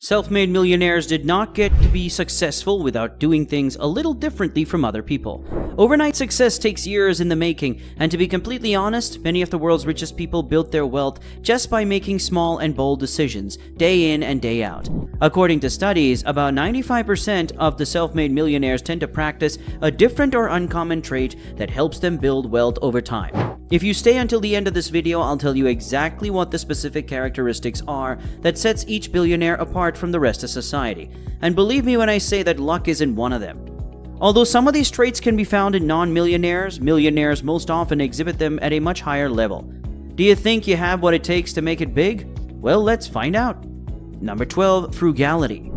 Self-made millionaires did not get to be successful without doing things a little differently from other people. Overnight success takes years in the making, and to be completely honest, many of the world's richest people built their wealth just by making small and bold decisions, day in and day out. According to studies, about 95% of the self-made millionaires tend to practice a different or uncommon trait that helps them build wealth over time. If you stay until the end of this video, I'll tell you exactly what the specific characteristics are that sets each billionaire apart from the rest of society. And believe me when I say that luck isn't one of them. Although some of these traits can be found in non-millionaires, millionaires most often exhibit them at a much higher level. Do you think you have what it takes to make it big? Well, let's find out. Number 12, frugality.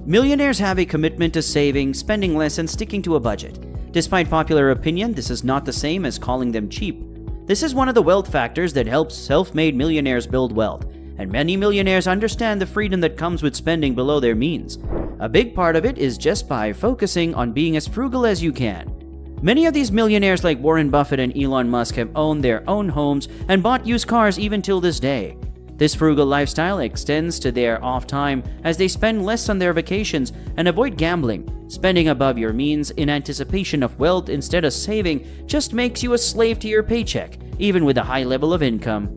Millionaires have a commitment to saving, spending less, and sticking to a budget. Despite popular opinion, this is not the same as calling them cheap. This is one of the wealth factors that helps self-made millionaires build wealth, and many millionaires understand the freedom that comes with spending below their means. A big part of it is just by focusing on being as frugal as you can. Many of these millionaires like Warren Buffett and Elon Musk have owned their own homes and bought used cars even till this day. This frugal lifestyle extends to their off time as they spend less on their vacations and avoid gambling. Spending above your means in anticipation of wealth instead of saving just makes you a slave to your paycheck, even with a high level of income.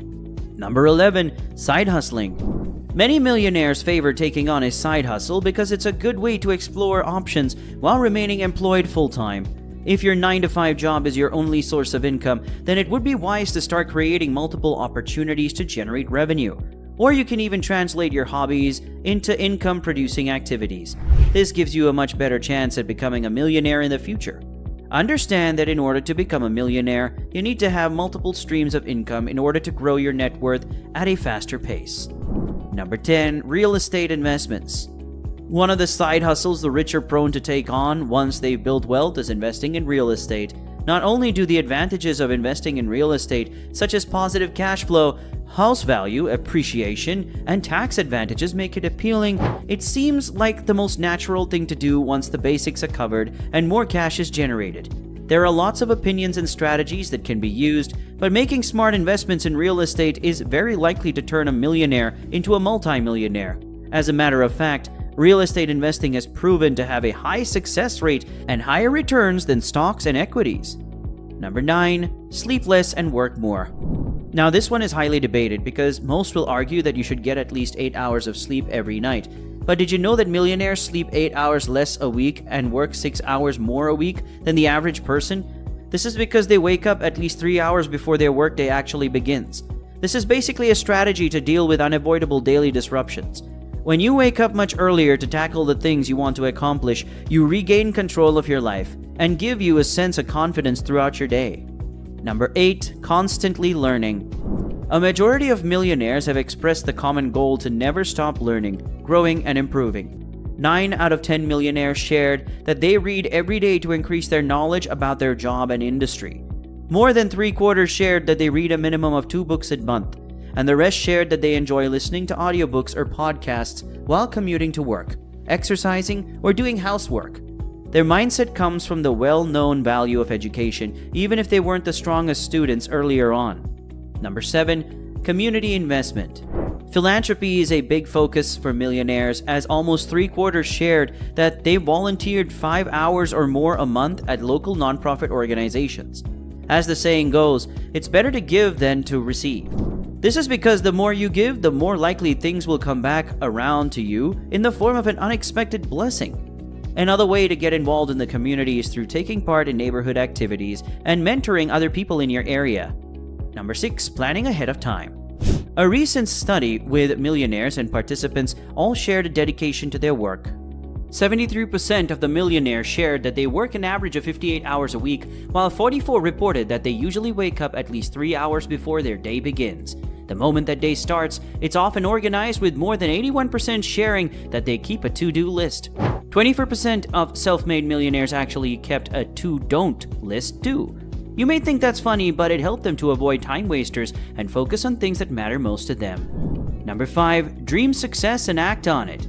Number 11, side hustling. Many millionaires favor taking on a side hustle because it's a good way to explore options while remaining employed full-time. If your 9-to-5 job is your only source of income, then it would be wise to start creating multiple opportunities to generate revenue. Or you can even translate your hobbies into income-producing activities. This gives you a much better chance at becoming a millionaire in the future. Understand that in order to become a millionaire, you need to have multiple streams of income in order to grow your net worth at a faster pace. Number 10, real estate investments. One of the side hustles the rich are prone to take on once they've built wealth is investing in real estate. Not only do the advantages of investing in real estate, such as positive cash flow, house value appreciation, and tax advantages make it appealing, it seems like the most natural thing to do once the basics are covered and more cash is generated. There are lots of opinions and strategies that can be used, but making smart investments in real estate is very likely to turn a millionaire into a multimillionaire. As a matter of fact, real estate investing has proven to have a high success rate and higher returns than stocks and equities. Number 9, sleep less and work more. Now this one is highly debated because most will argue that you should get at least 8 hours of sleep every night. But did you know that millionaires sleep 8 hours less a week and work 6 hours more a week than the average person? This is because they wake up at least 3 hours before their workday actually begins. This is basically a strategy to deal with unavoidable daily disruptions. When you wake up much earlier to tackle the things you want to accomplish, you regain control of your life and give you a sense of confidence throughout your day. Number 8, constantly learning. A majority of millionaires have expressed the common goal to never stop learning, growing, and improving. 9 out of 10 millionaires shared that they read every day to increase their knowledge about their job and industry. More than 3/4 shared that they read a minimum of 2 books a month, and the rest shared that they enjoy listening to audiobooks or podcasts while commuting to work, exercising, or doing housework. Their mindset comes from the well-known value of education, even if they weren't the strongest students earlier on. Number 7, community investment. Philanthropy is a big focus for millionaires, as almost 3/4 shared that they volunteered 5 hours or more a month at local nonprofit organizations. As the saying goes, it's better to give than to receive. This is because the more you give, the more likely things will come back around to you in the form of an unexpected blessing. Another way to get involved in the community is through taking part in neighborhood activities and mentoring other people in your area. Number 6, planning ahead of time. A recent study with millionaires and participants all shared a dedication to their work. 73% of the millionaires shared that they work an average of 58 hours a week, while 44% reported that they usually wake up at least 3 hours before their day begins. The moment that day starts, it's often organized, with more than 81% sharing that they keep a to-do list. 24% of self-made millionaires actually kept a to-don't list too. You may think that's funny, but it helped them to avoid time wasters and focus on things that matter most to them. Number 5, dream success and act on it.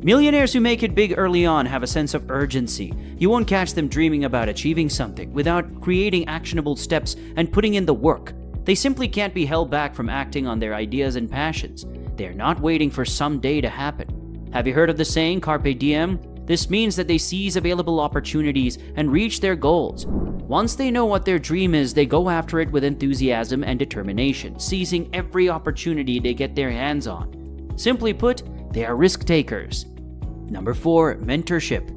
Millionaires who make it big early on have a sense of urgency. You won't catch them dreaming about achieving something without creating actionable steps and putting in the work. They simply can't be held back from acting on their ideas and passions. They're not waiting for some day to happen. Have you heard of the saying, carpe diem? This means that they seize available opportunities and reach their goals. Once they know what their dream is, they go after it with enthusiasm and determination, seizing every opportunity they get their hands on. Simply put, they are risk takers. Number 4, mentorship.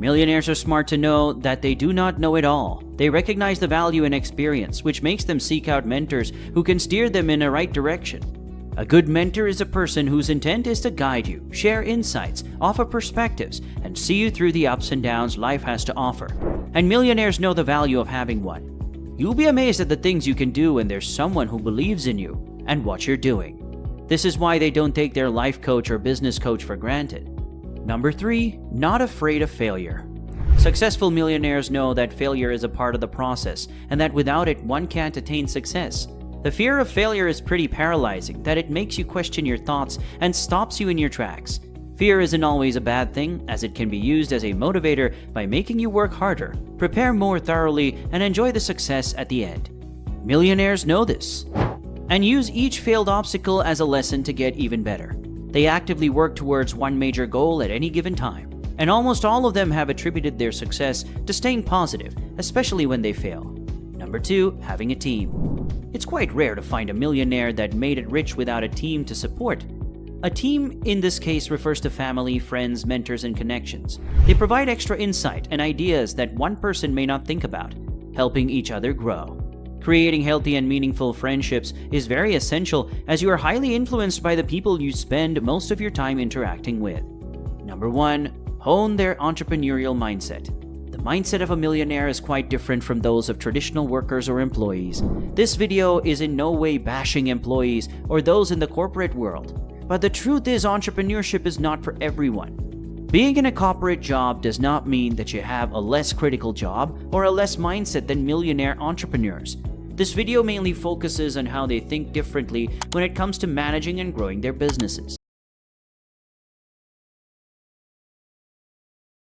Millionaires are smart to know that they do not know it all. They recognize the value in experience, which makes them seek out mentors who can steer them in the right direction. A good mentor is a person whose intent is to guide you, share insights, offer perspectives, and see you through the ups and downs life has to offer. And millionaires know the value of having one. You'll be amazed at the things you can do when there's someone who believes in you and what you're doing. This is why they don't take their life coach or business coach for granted. Number 3, not afraid of failure. Successful millionaires know that failure is a part of the process and that without it, one can't attain success. The fear of failure is pretty paralyzing, that it makes you question your thoughts and stops you in your tracks. Fear isn't always a bad thing, as it can be used as a motivator by making you work harder, prepare more thoroughly, and enjoy the success at the end. Millionaires know this and use each failed obstacle as a lesson to get even better. They actively work towards one major goal at any given time, and almost all of them have attributed their success to staying positive, especially when they fail. Number 2, having a team. It's quite rare to find a millionaire that made it rich without a team to support. A team in this case refers to family, friends, mentors, and connections. They provide extra insight and ideas that one person may not think about, helping each other grow. Creating healthy and meaningful friendships is very essential, as you are highly influenced by the people you spend most of your time interacting with. Number 1, hone their entrepreneurial mindset. The mindset of a millionaire is quite different from those of traditional workers or employees. This video is in no way bashing employees or those in the corporate world, but the truth is entrepreneurship is not for everyone. Being in a corporate job does not mean that you have a less critical job or a less mindset than millionaire entrepreneurs. This video mainly focuses on how they think differently when it comes to managing and growing their businesses.